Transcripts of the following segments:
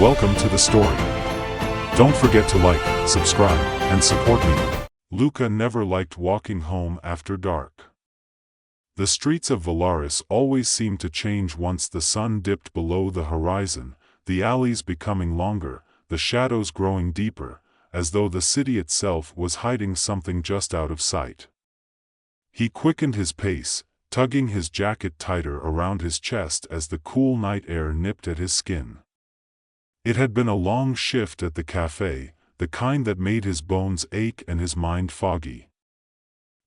Welcome to the story. Don't forget to like, subscribe, and support me. Luca never liked walking home after dark. The streets of Valaris always seemed to change once the sun dipped below the horizon, the alleys becoming longer, the shadows growing deeper, as though the city itself was hiding something just out of sight. He quickened his pace, tugging his jacket tighter around his chest as the cool night air nipped at his skin. It had been a long shift at the cafe, the kind that made his bones ache and his mind foggy.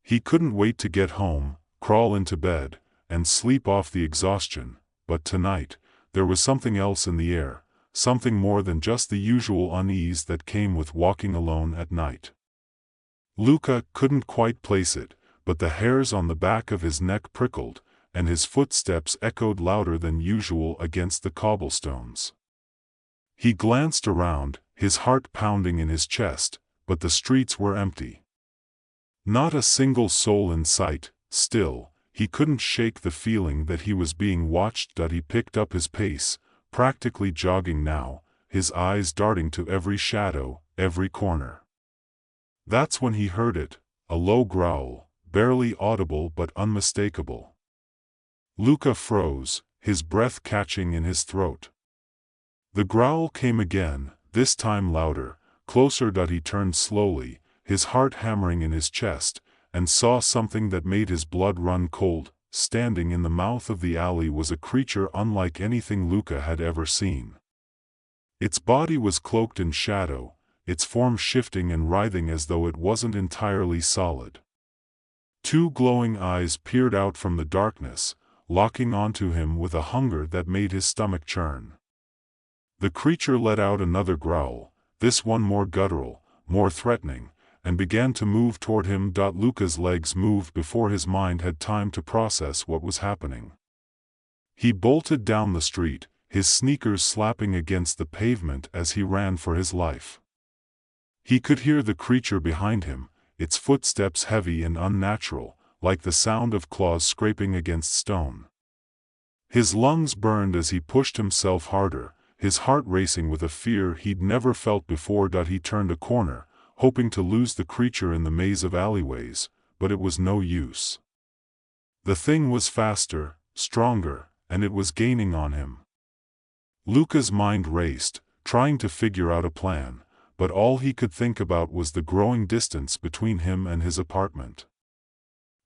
He couldn't wait to get home, crawl into bed, and sleep off the exhaustion, but tonight, there was something else in the air, something more than just the usual unease that came with walking alone at night. Luca couldn't quite place it, but the hairs on the back of his neck prickled, and his footsteps echoed louder than usual against the cobblestones. He glanced around, his heart pounding in his chest, but the streets were empty. Not a single soul in sight. Still, he couldn't shake the feeling that he was being watched. He picked up his pace, practically jogging now, his eyes darting to every shadow, every corner. That's when he heard it, a low growl, barely audible but unmistakable. Luca froze, his breath catching in his throat. The growl came again, this time louder, closer. He turned slowly, his heart hammering in his chest, and saw something that made his blood run cold. Standing in the mouth of the alley was a creature unlike anything Luca had ever seen. Its body was cloaked in shadow, its form shifting and writhing as though it wasn't entirely solid. Two glowing eyes peered out from the darkness, locking onto him with a hunger that made his stomach churn. The creature let out another growl, this one more guttural, more threatening, and began to move toward him. Luca's legs moved before his mind had time to process what was happening. He bolted down the street, his sneakers slapping against the pavement as he ran for his life. He could hear the creature behind him, its footsteps heavy and unnatural, like the sound of claws scraping against stone. His lungs burned as he pushed himself harder, his heart racing with a fear he'd never felt before. He turned a corner, hoping to lose the creature in the maze of alleyways, but it was no use. The thing was faster, stronger, and it was gaining on him. Luca's mind raced, trying to figure out a plan, but all he could think about was the growing distance between him and his apartment.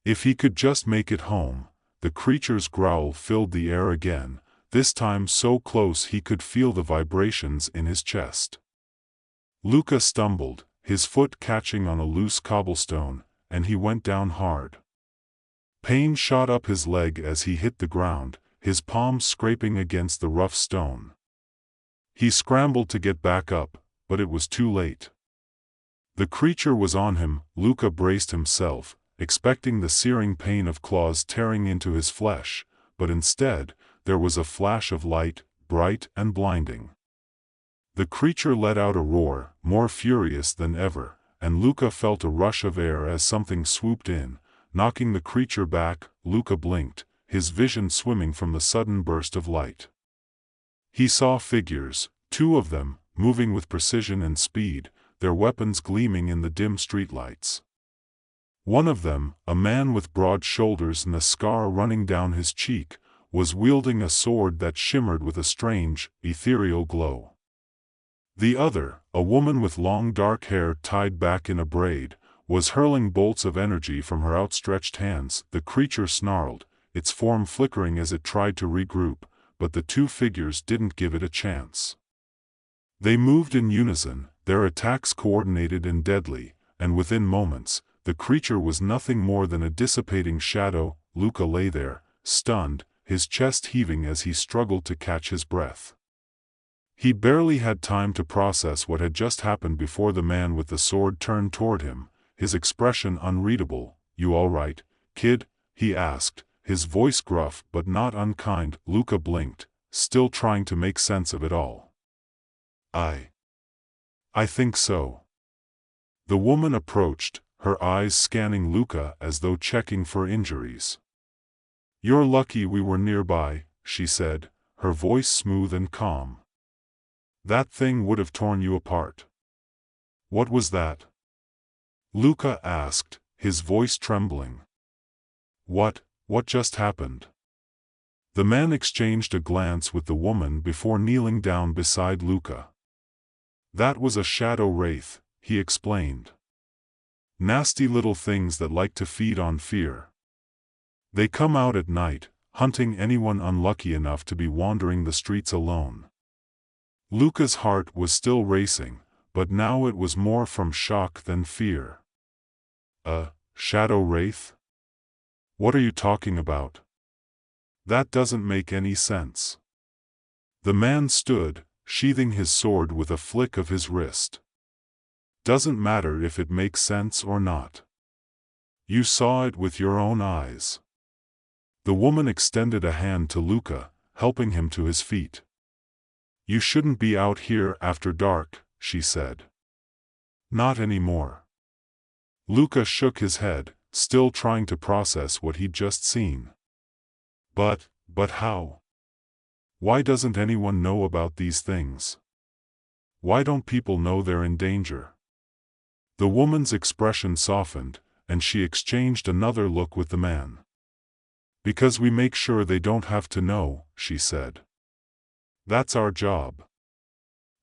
If he could just make it home. The creature's growl filled the air again, this time so close he could feel the vibrations in his chest. Luca stumbled, his foot catching on a loose cobblestone, and he went down hard. Pain shot up his leg as he hit the ground, his palms scraping against the rough stone. He scrambled to get back up, but it was too late. The creature was on him. Luca braced himself, expecting the searing pain of claws tearing into his flesh, but instead, there was a flash of light, bright and blinding. The creature let out a roar, more furious than ever, and Luca felt a rush of air as something swooped in, knocking the creature back. Luca blinked, his vision swimming from the sudden burst of light. He saw figures, two of them, moving with precision and speed, their weapons gleaming in the dim streetlights. One of them, a man with broad shoulders and a scar running down his cheek, was wielding a sword that shimmered with a strange, ethereal glow. The other, a woman with long dark hair tied back in a braid, was hurling bolts of energy from her outstretched hands. The creature snarled, its form flickering as it tried to regroup, but the two figures didn't give it a chance. They moved in unison, their attacks coordinated and deadly, and within moments, the creature was nothing more than a dissipating shadow. Luca lay there, stunned, his chest heaving as he struggled to catch his breath. He barely had time to process what had just happened before the man with the sword turned toward him, his expression unreadable. "You all right, kid?" he asked, his voice gruff but not unkind. Luca blinked, still trying to make sense of it all. I think so." The woman approached, her eyes scanning Luca as though checking for injuries. "You're lucky we were nearby," she said, her voice smooth and calm. That thing would have torn you apart. What was that? Luca asked, his voice trembling. What just happened? The man exchanged a glance with the woman before kneeling down beside Luca. That was a shadow wraith, he explained. Nasty little things that like to feed on fear. They come out at night, hunting anyone unlucky enough to be wandering the streets alone. Luca's heart was still racing, but now it was more from shock than fear. A shadow wraith? What are you talking about? That doesn't make any sense. The man stood, sheathing his sword with a flick of his wrist. Doesn't matter if it makes sense or not. You saw it with your own eyes. The woman extended a hand to Luca, helping him to his feet. You shouldn't be out here after dark, she said. Not anymore. Luca shook his head, still trying to process what he'd just seen. But how? Why doesn't anyone know about these things? Why don't people know they're in danger? The woman's expression softened, and she exchanged another look with the man. Because we make sure they don't have to know, she said. That's our job.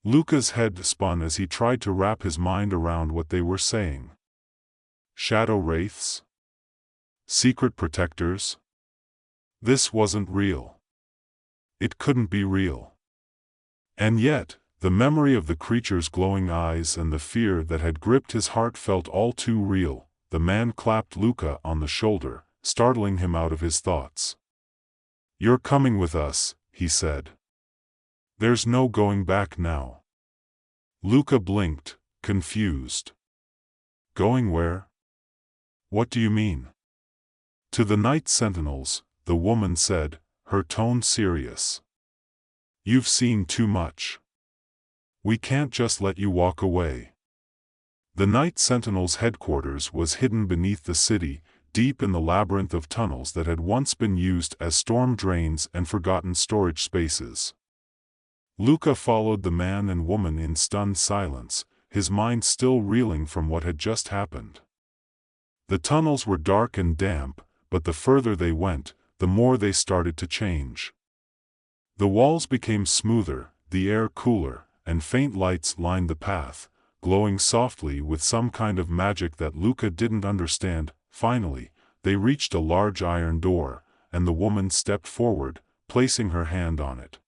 Luca's head spun as he tried to wrap his mind around what they were saying. Shadow wraiths? Secret protectors? This wasn't real. It couldn't be real. And yet, the memory of the creature's glowing eyes and the fear that had gripped his heart felt all too real. The man clapped Luca on the shoulder, startling him out of his thoughts. You're coming with us, he said. There's no going back now. Luca blinked, confused. Going where? What do you mean? To the night sentinels, the woman said, her tone serious. You've seen too much. We can't just let you walk away. The night sentinels' headquarters was hidden beneath the city, deep in the labyrinth of tunnels that had once been used as storm drains and forgotten storage spaces. Luca followed the man and woman in stunned silence, his mind still reeling from what had just happened. The tunnels were dark and damp, but the further they went, the more they started to change. The walls became smoother, the air cooler, and faint lights lined the path, glowing softly with some kind of magic that Luca didn't understand. Finally, they reached a large iron door, and the woman stepped forward, placing her hand on it.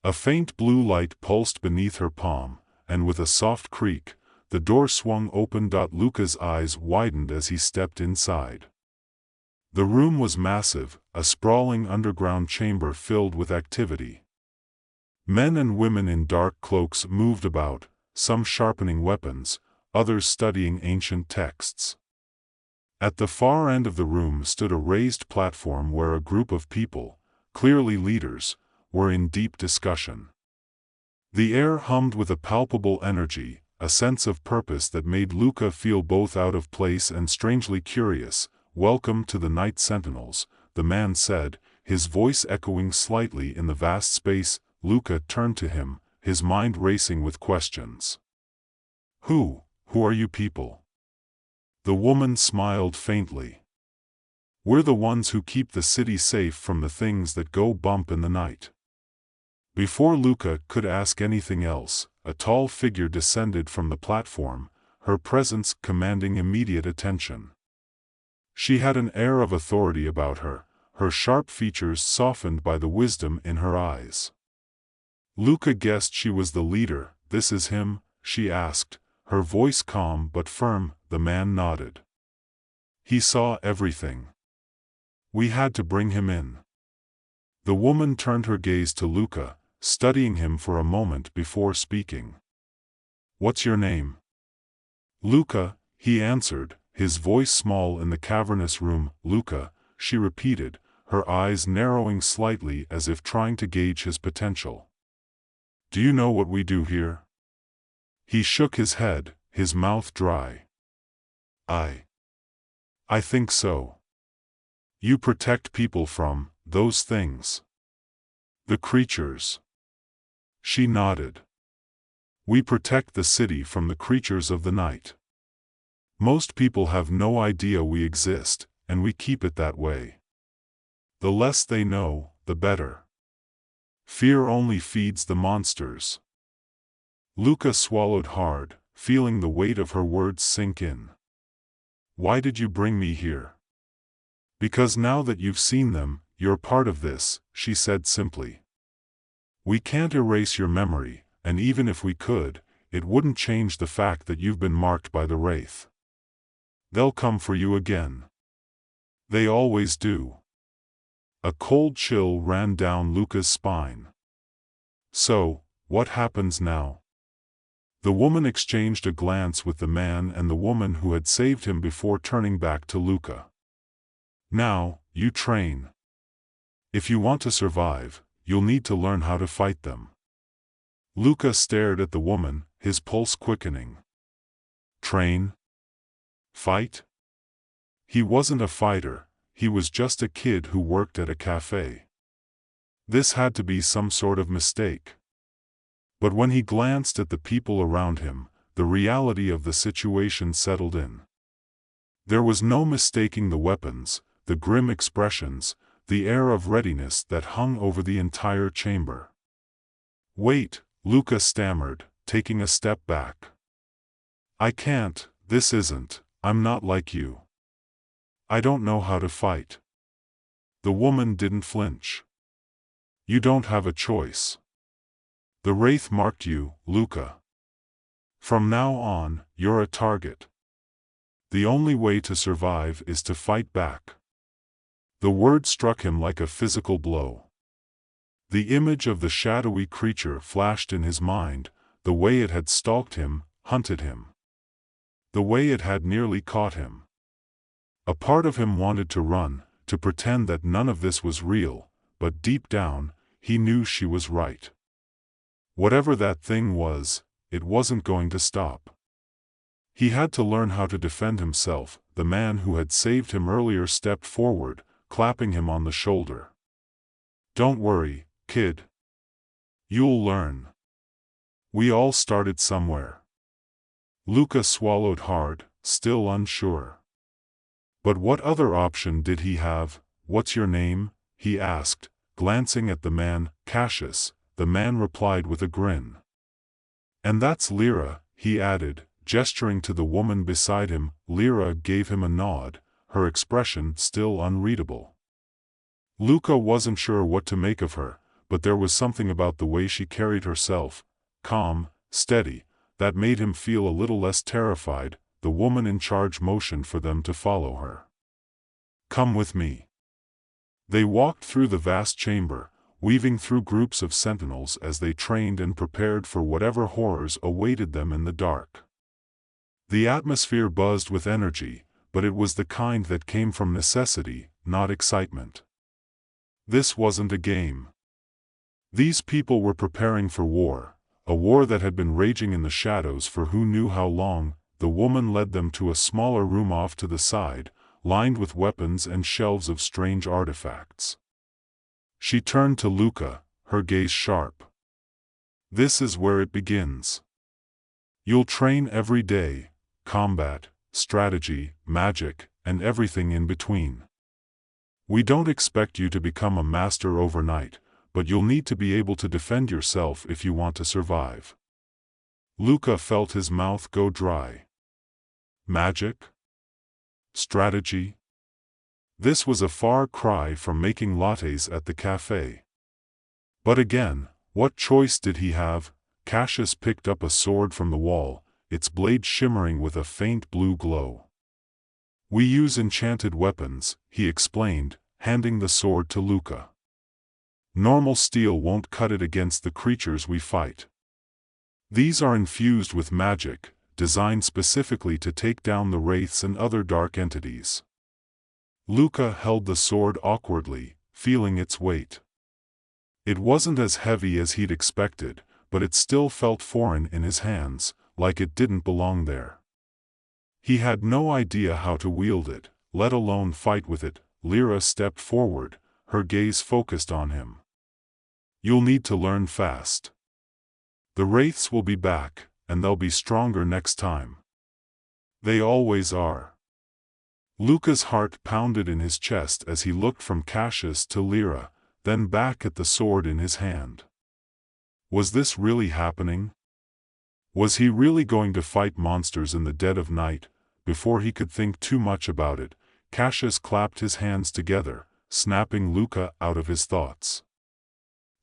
A faint blue light pulsed beneath her palm, and with a soft creak, the door swung open. Luca's eyes widened as he stepped inside. The room was massive, a sprawling underground chamber filled with activity. Men and women in dark cloaks moved about, some sharpening weapons, others studying ancient texts. At the far end of the room stood a raised platform where a group of people, clearly leaders, were in deep discussion. The air hummed with a palpable energy, a sense of purpose that made Luca feel both out of place and strangely curious. Welcome to the Night Sentinels, the man said, his voice echoing slightly in the vast space. Luca turned to him, his mind racing with questions. Who are you people? The woman smiled faintly. We're the ones who keep the city safe from the things that go bump in the night. Before Luca could ask anything else, a tall figure descended from the platform, her presence commanding immediate attention. She had an air of authority about her, her sharp features softened by the wisdom in her eyes. Luca guessed she was the leader. This is him, she asked, her voice calm but firm. The man nodded. He saw everything. We had to bring him in. The woman turned her gaze to Luca, studying him for a moment before speaking. What's your name? Luca, he answered, his voice small in the cavernous room. Luca, she repeated, her eyes narrowing slightly as if trying to gauge his potential. Do you know what we do here? He shook his head, his mouth dry. I think so. You protect people from those things. The creatures. She nodded. We protect the city from the creatures of the night. Most people have no idea we exist, and we keep it that way. The less they know, the better. Fear only feeds the monsters." Luca swallowed hard, feeling the weight of her words sink in. "Why did you bring me here?" "Because now that you've seen them, you're part of this," she said simply. "We can't erase your memory, and even if we could, it wouldn't change the fact that you've been marked by the wraith. They'll come for you again. They always do." A cold chill ran down Luca's spine. "So, what happens now?" The woman exchanged a glance with the man and the woman who had saved him before turning back to Luca. "Now, you train. If you want to survive, you'll need to learn how to fight them." Luca stared at the woman, his pulse quickening. Train? Fight? He wasn't a fighter, he was just a kid who worked at a cafe. This had to be some sort of mistake. But when he glanced at the people around him, the reality of the situation settled in. There was no mistaking the weapons, the grim expressions, the air of readiness that hung over the entire chamber. "Wait," Luca stammered, taking a step back. "I can't, I'm not like you. I don't know how to fight." The woman didn't flinch. "You don't have a choice. The wraith marked you, Luca. From now on, you're a target. The only way to survive is to fight back." The word struck him like a physical blow. The image of the shadowy creature flashed in his mind, the way it had stalked him, hunted him. The way it had nearly caught him. A part of him wanted to run, to pretend that none of this was real, but deep down, he knew she was right. Whatever that thing was, it wasn't going to stop. He had to learn how to defend himself. The man who had saved him earlier stepped forward, clapping him on the shoulder. "Don't worry, kid. You'll learn. We all started somewhere." Luca swallowed hard, still unsure. But what other option did he have? "What's your name?" he asked, glancing at the man. "Cassius," the man replied with a grin. "And that's Lyra," he added, gesturing to the woman beside him. Lyra gave him a nod, her expression still unreadable. Luca wasn't sure what to make of her, but there was something about the way she carried herself, calm, steady, that made him feel a little less terrified. The woman in charge motioned for them to follow her. "Come with me." They walked through the vast chamber, weaving through groups of sentinels as they trained and prepared for whatever horrors awaited them in the dark. The atmosphere buzzed with energy, but it was the kind that came from necessity, not excitement. This wasn't a game. These people were preparing for war, a war that had been raging in the shadows for who knew how long. The woman led them to a smaller room off to the side, lined with weapons and shelves of strange artifacts. She turned to Luca, her gaze sharp. "This is where it begins. You'll train every day, combat, strategy, magic, and everything in between. We don't expect you to become a master overnight, but you'll need to be able to defend yourself if you want to survive." Luca felt his mouth go dry. Magic? Strategy? This was a far cry from making lattes at the cafe. But again, what choice did he have? Cassius picked up a sword from the wall, its blade shimmering with a faint blue glow. "We use enchanted weapons," he explained, handing the sword to Luca. "Normal steel won't cut it against the creatures we fight. These are infused with magic, designed specifically to take down the wraiths and other dark entities." Luca held the sword awkwardly, feeling its weight. It wasn't as heavy as he'd expected, but it still felt foreign in his hands, like it didn't belong there. He had no idea how to wield it, let alone fight with it. Lyra stepped forward, her gaze focused on him. "You'll need to learn fast. The wraiths will be back, and they'll be stronger next time. They always are. Luca's heart pounded in his chest as he looked from Cassius to Lyra, then back at the sword in his hand. Was this really happening? Was he really going to fight monsters in the dead of night? Before he could think too much about it, Cassius clapped his hands together, snapping Luca out of his thoughts.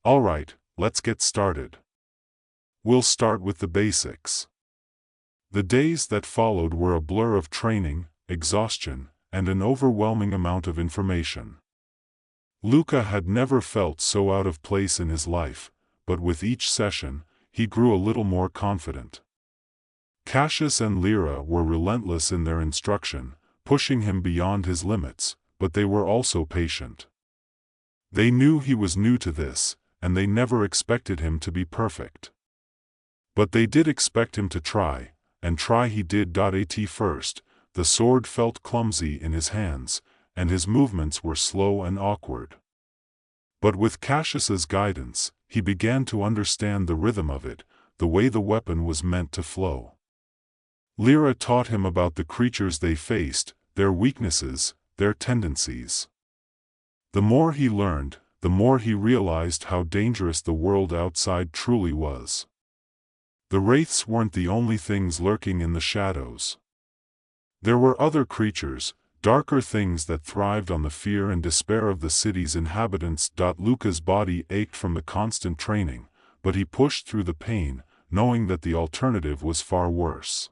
All right, let's get started. We'll start with the basics. The days that followed were a blur of training, exhaustion, and an overwhelming amount of information. Luca had never felt so out of place in his life, but with each session, he grew a little more confident. Cassius and Lyra were relentless in their instruction, pushing him beyond his limits, but they were also patient. They knew he was new to this, and they never expected him to be perfect. But they did expect him to try, and try he did. At first, the sword felt clumsy in his hands, and his movements were slow and awkward. But with Cassius's guidance, he began to understand the rhythm of it, the way the weapon was meant to flow. Lyra taught him about the creatures they faced, their weaknesses, their tendencies. The more he learned, the more he realized how dangerous the world outside truly was. The wraiths weren't the only things lurking in the shadows. There were other creatures, darker things that thrived on the fear and despair of the city's inhabitants. Luca's body ached from the constant training, but he pushed through the pain, knowing that the alternative was far worse.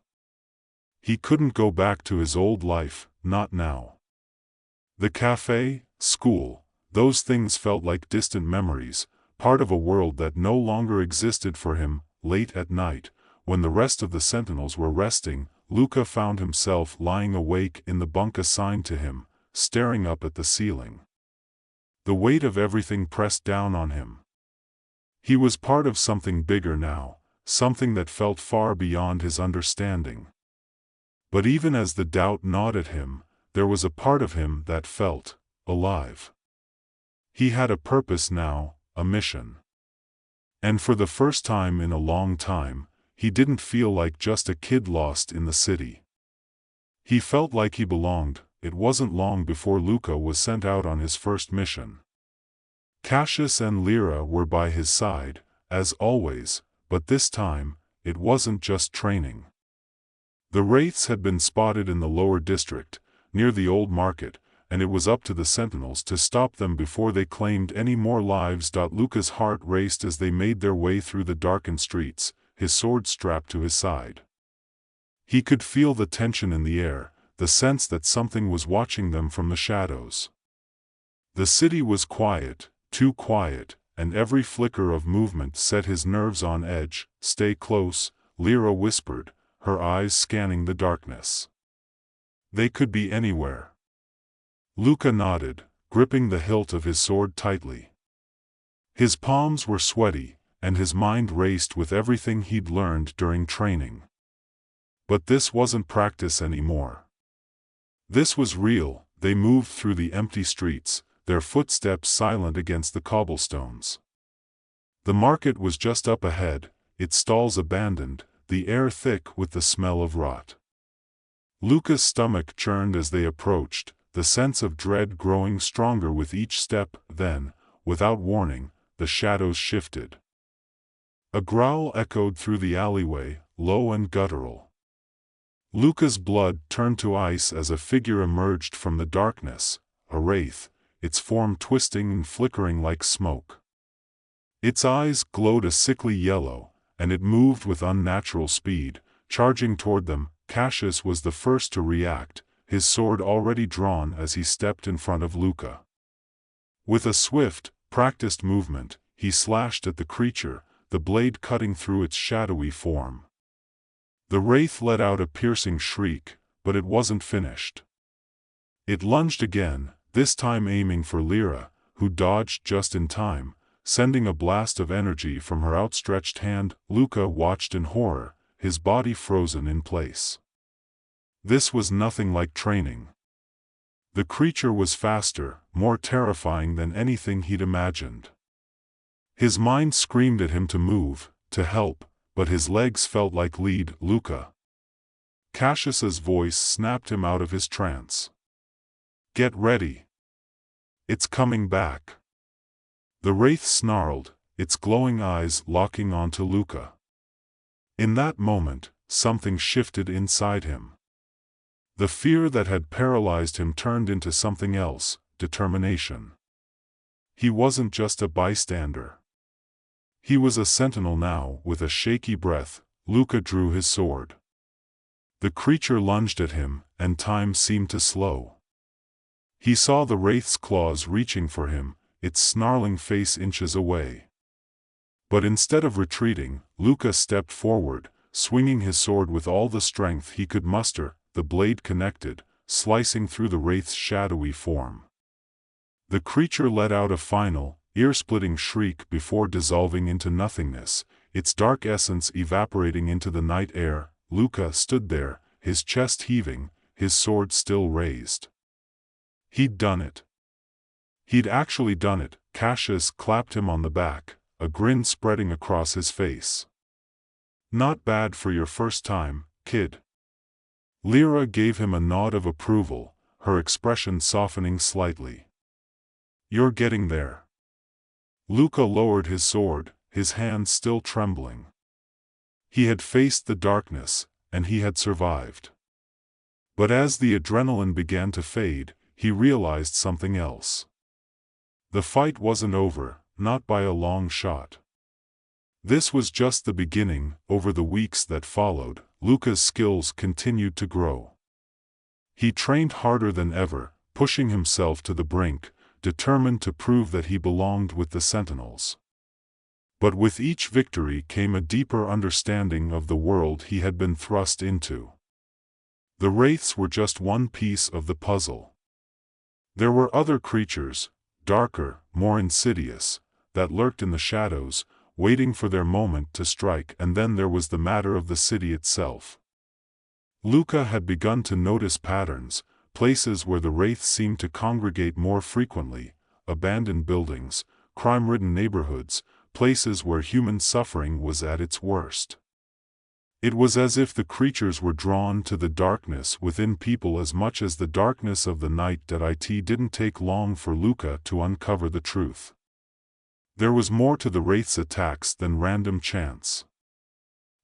He couldn't go back to his old life, not now. The cafe, school, those things felt like distant memories, part of a world that no longer existed for him. Late at night, when the rest of the sentinels were resting, Luca found himself lying awake in the bunk assigned to him, staring up at the ceiling. The weight of everything pressed down on him. He was part of something bigger now, something that felt far beyond his understanding. But even as the doubt gnawed at him, there was a part of him that felt alive. He had a purpose now, a mission. And for the first time in a long time, he didn't feel like just a kid lost in the city. He felt like he belonged. It wasn't long before Luca was sent out on his first mission. Cassius and Lyra were by his side, as always, but this time, it wasn't just training. The wraiths had been spotted in the lower district, near the old market, and it was up to the sentinels to stop them before they claimed any more lives. Luca's heart raced as they made their way through the darkened streets, his sword strapped to his side. He could feel the tension in the air, the sense that something was watching them from the shadows. The city was quiet, too quiet, and every flicker of movement set his nerves on edge. Stay close, Lyra whispered, her eyes scanning the darkness. They could be anywhere. Luca nodded, gripping the hilt of his sword tightly. His palms were sweaty, and his mind raced with everything he'd learned during training. But this wasn't practice anymore. This was real. They moved through the empty streets, their footsteps silent against the cobblestones. The market was just up ahead, its stalls abandoned, the air thick with the smell of rot. Luca's stomach churned as they approached, the sense of dread growing stronger with each step. Then, without warning, the shadows shifted. A growl echoed through the alleyway, low and guttural. Luca's blood turned to ice as a figure emerged from the darkness, a wraith, its form twisting and flickering like smoke. Its eyes glowed a sickly yellow, and it moved with unnatural speed, charging toward them. Cassius was the first to react, his sword already drawn as he stepped in front of Luca. With a swift, practiced movement, he slashed at the creature, the blade cutting through its shadowy form. The wraith let out a piercing shriek, but it wasn't finished. It lunged again, this time aiming for Lyra, who dodged just in time, sending a blast of energy from her outstretched hand. Luca watched in horror, his body frozen in place. This was nothing like training. The creature was faster, more terrifying than anything he'd imagined. His mind screamed at him to move, to help, but his legs felt like lead. Luca. Cassius's voice snapped him out of his trance. Get ready. It's coming back. The wraith snarled, its glowing eyes locking onto Luca. In that moment, something shifted inside him. The fear that had paralyzed him turned into something else, determination. He wasn't just a bystander. He was a sentinel now. With a shaky breath, Luca drew his sword. The creature lunged at him, and time seemed to slow. He saw the wraith's claws reaching for him, its snarling face inches away. But instead of retreating, Luca stepped forward, swinging his sword with all the strength he could muster. The blade connected, slicing through the wraith's shadowy form. The creature let out a final, ear-splitting shriek before dissolving into nothingness, its dark essence evaporating into the night air. Luca stood there, his chest heaving, his sword still raised. He'd done it. He'd actually done it. Cassius clapped him on the back, a grin spreading across his face. Not bad for your first time, kid. Lyra gave him a nod of approval, her expression softening slightly. You're getting there. Luca lowered his sword, his hands still trembling. He had faced the darkness, and he had survived. But as the adrenaline began to fade, he realized something else. The fight wasn't over, not by a long shot. This was just the beginning. Over the weeks that followed, Luca's skills continued to grow. He trained harder than ever, pushing himself to the brink, determined to prove that he belonged with the Sentinels. But with each victory came a deeper understanding of the world he had been thrust into. The wraiths were just one piece of the puzzle. There were other creatures, darker, more insidious, that lurked in the shadows, waiting for their moment to strike. And then there was the matter of the city itself. Luca had begun to notice patterns, places where the wraiths seemed to congregate more frequently, abandoned buildings, crime-ridden neighborhoods, places where human suffering was at its worst. It was as if the creatures were drawn to the darkness within people as much as the darkness of the night. It didn't take long for Luca to uncover the truth. There was more to the wraiths' attacks than random chance.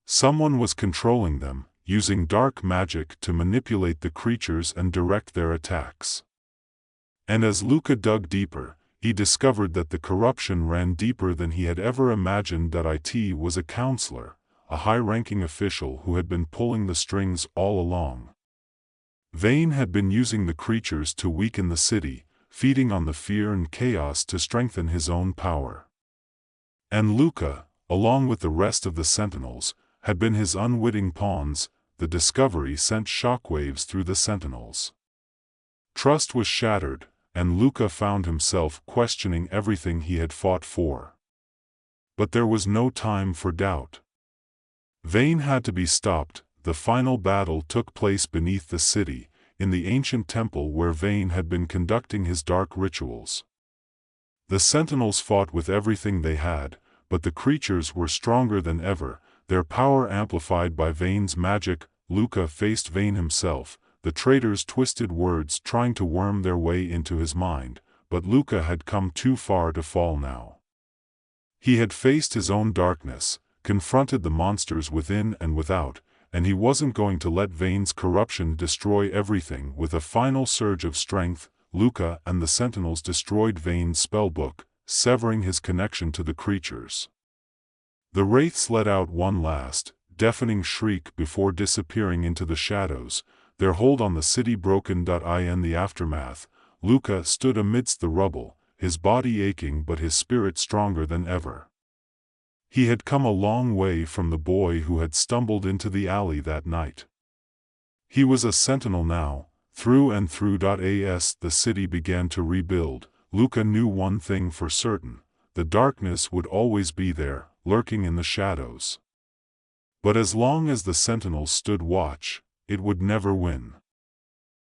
Someone was controlling them, using dark magic to manipulate the creatures and direct their attacks. And as Luca dug deeper, he discovered that the corruption ran deeper than he had ever imagined. It was a counselor, a high-ranking official who had been pulling the strings all along. Vane had been using the creatures to weaken the city, feeding on the fear and chaos to strengthen his own power. And Luca, along with the rest of the Sentinels, had been his unwitting pawns. The discovery sent shockwaves through the Sentinels. Trust was shattered, and Luca found himself questioning everything he had fought for. But there was no time for doubt. Vane had to be stopped. The final battle took place beneath the city, in the ancient temple where Vane had been conducting his dark rituals. The Sentinels fought with everything they had, but the creatures were stronger than ever, their power amplified by Vane's magic. Luca faced Vane himself, the traitor's twisted words trying to worm their way into his mind, but Luca had come too far to fall now. He had faced his own darkness, confronted the monsters within and without, and he wasn't going to let Vane's corruption destroy everything. With a final surge of strength, Luca and the Sentinels destroyed Vane's spellbook, severing his connection to the creatures. The wraiths let out one last, deafening shriek before disappearing into the shadows, their hold on the city broken. In the aftermath, Luca stood amidst the rubble, his body aching but his spirit stronger than ever. He had come a long way from the boy who had stumbled into the alley that night. He was a sentinel now, through and through. As the city began to rebuild, Luca knew one thing for certain: the darkness would always be there, lurking in the shadows. But as long as the sentinels stood watch, it would never win.